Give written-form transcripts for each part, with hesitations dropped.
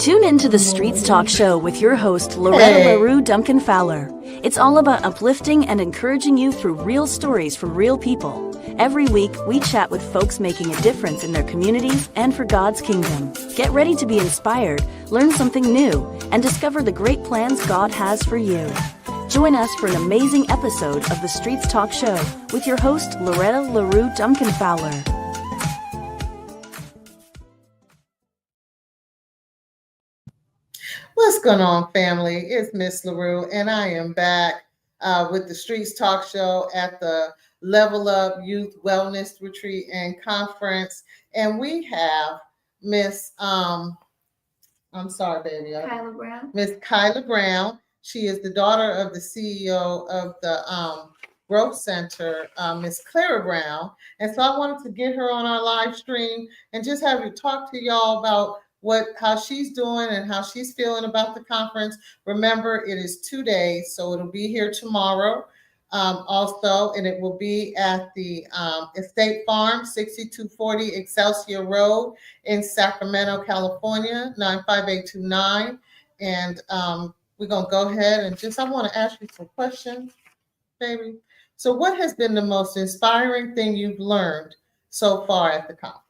Tune into the Streets Talk Show with your host, Loretta La-Rue Duncan Fowler. It's all about uplifting and encouraging you through real stories from real people. Every week, we chat with folks making a difference in their communities and for God's kingdom. Get ready to be inspired, learn something new, and discover the great plans God has for you. Join us for an amazing episode of the Streets Talk Show with your host, Loretta La-Rue Duncan Fowler. What's going on, family? It's Miss La-Rue, and I am back with the Streets Talk Show at the Level Up Youth Wellness Retreat and Conference. And we have Miss, I'm sorry, baby. Kyla Brown. Miss Kyla Brown. She is the daughter of the CEO of the Growth Center, Miss Clara Brown. And so I wanted to get her on our live stream and just have her talk to y'all about how she's doing and how she's feeling about the conference. Remember, it is 2 days, so it'll be here tomorrow also, and it will be at the Estate Farm, 6240 Excelsior Road in Sacramento, California, 95829. And we're going to go ahead and I want to ask you some questions, baby. So what has been the most inspiring thing you've learned so far at the conference?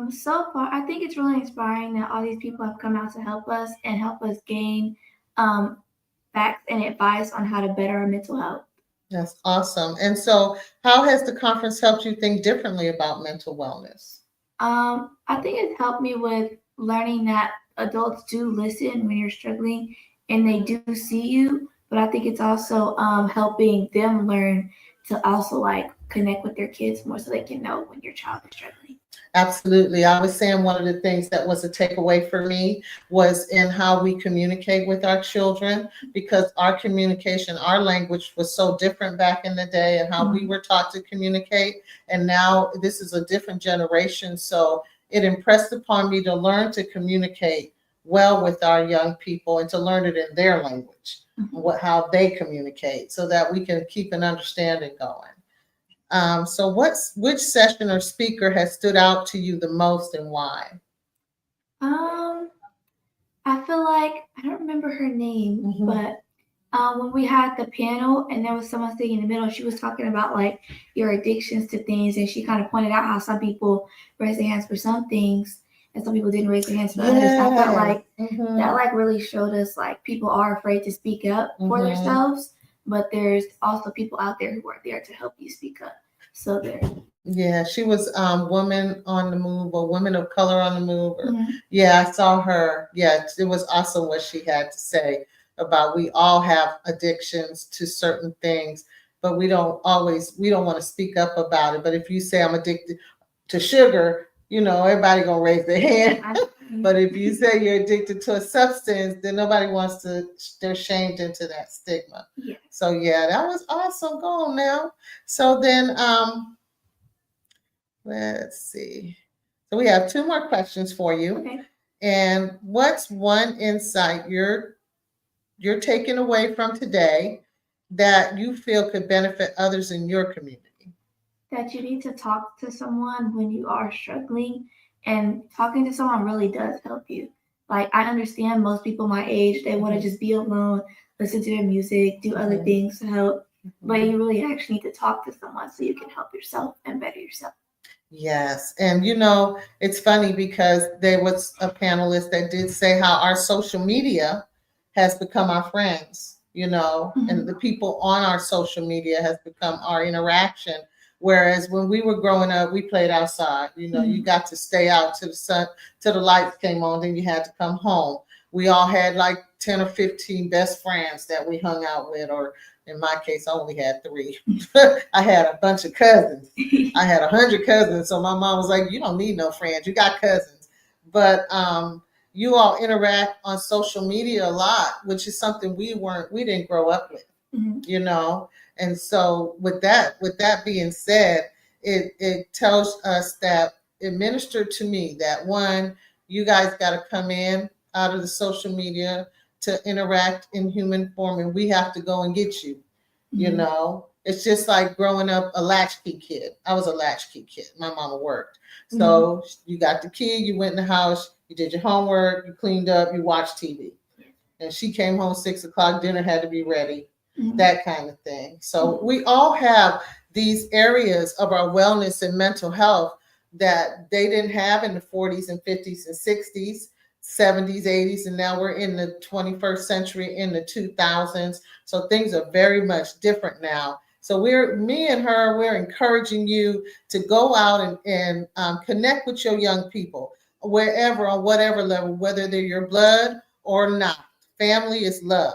So far, I think it's really inspiring that all these people have come out to help us and help us gain facts and advice on how to better our mental health. That's awesome. And so how has the conference helped you think differently about mental wellness? I think it's helped me with learning that adults do listen when you're struggling and they do see you. But I think it's also helping them learn to also connect with their kids more so they can know when your child is struggling. Absolutely. I was saying one of the things that was a takeaway for me was in how we communicate with our children, because our communication, our language was so different back in the day and how we were taught to communicate. And now this is a different generation. So it impressed upon me to learn to communicate well with our young people and to learn it in their language, how they communicate so that we can keep an understanding going. So which session or speaker has stood out to you the most and why? I feel like, I don't remember her name, but when we had the panel and there was someone sitting in the middle, she was talking about your addictions to things, and she kind of pointed out how some people raise their hands for some things and some people didn't raise their hands for others. I felt like that really showed us people are afraid to speak up for themselves, but there's also people out there who are there to help you speak up. So there. Yeah, she was Woman on the Move or Women of Color on the Move. Yeah, I saw her. Yeah, it was awesome what she had to say about we all have addictions to certain things, but we don't want to speak up about it. But if you say I'm addicted to sugar, everybody gonna raise their hand. But if you say you're addicted to a substance, then nobody wants to, they're shamed into that stigma. Yeah. So yeah, that was awesome. Go on now. So then let's see. So we have 2 more questions for you. Okay. And what's one insight you're taking away from today that you feel could benefit others in your community? That you need to talk to someone when you are struggling, and talking to someone really does help you. I understand most people my age, they want to just be alone, listen to their music, do other things to help, but you really actually need to talk to someone so you can help yourself and better yourself. Yes. And it's funny because there was a panelist that did say how our social media has become our friends, and the people on our social media has become our interaction. Whereas when we were growing up, we played outside. You got to stay out till the sun, till the lights came on, then you had to come home. We all had 10 or 15 best friends that we hung out with, or in my case, I only had 3. I had a bunch of cousins. I had 100 cousins. So my mom was like, you don't need no friends. You got cousins. But you all interact on social media a lot, which is something we didn't grow up with, And so with that being said, it tells us that it ministered to me that one, you guys got to come in out of the social media to interact in human form, and we have to go and get you. It's just like growing up a latchkey kid. I was a latchkey kid. My mama worked. So you got the key, you went in the house, You did your homework, you cleaned up, you watched TV. And she came home 6 o'clock, dinner had to be ready, that kind of thing. So we all have these areas of our wellness and mental health that they didn't have in the 40s and 50s and 60s, 70s, 80s, and now we're in the 21st century, in the 2000s. So things are very much different now. So me and her, we're encouraging you to go out and connect with your young people, wherever, on whatever level, whether they're your blood or not. Family is love.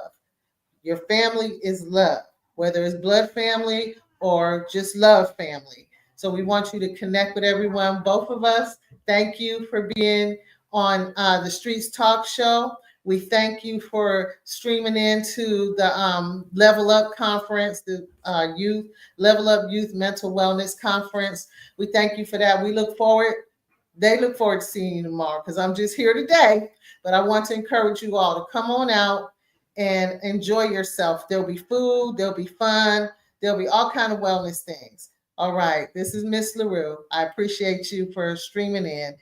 Your family is love, whether it's blood family or just love family. So we want you to connect with everyone. Both of us, thank you for being on the Streets Talk Show. We thank you for streaming into the Level Up Conference, the Youth Level Up Youth Mental Wellness Conference. We thank you for that. They look forward to seeing you tomorrow, because I'm just here today. But I want to encourage you all to come on out and enjoy yourself. There'll be food, there'll be fun, there'll be all kind of wellness things. All right, this is Miss La-Rue. I appreciate you for streaming in.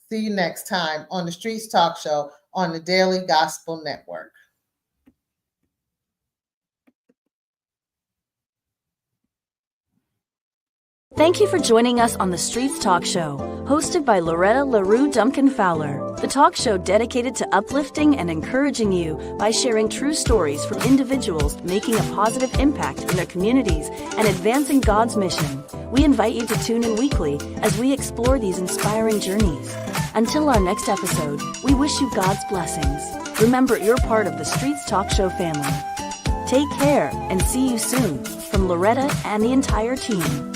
See you next time on the Streets Talk Show on the Daily Gospel Network. Thank you for joining us on the Streets Talk Show, hosted by Loretta La-Rue Duncan Fowler. The talk show dedicated to uplifting and encouraging you by sharing true stories from individuals making a positive impact in their communities and advancing God's mission. We invite you to tune in weekly as we explore these inspiring journeys. Until our next episode, we wish you God's blessings. Remember, you're part of the Streets Talk Show family. Take care and see you soon from Loretta and the entire team.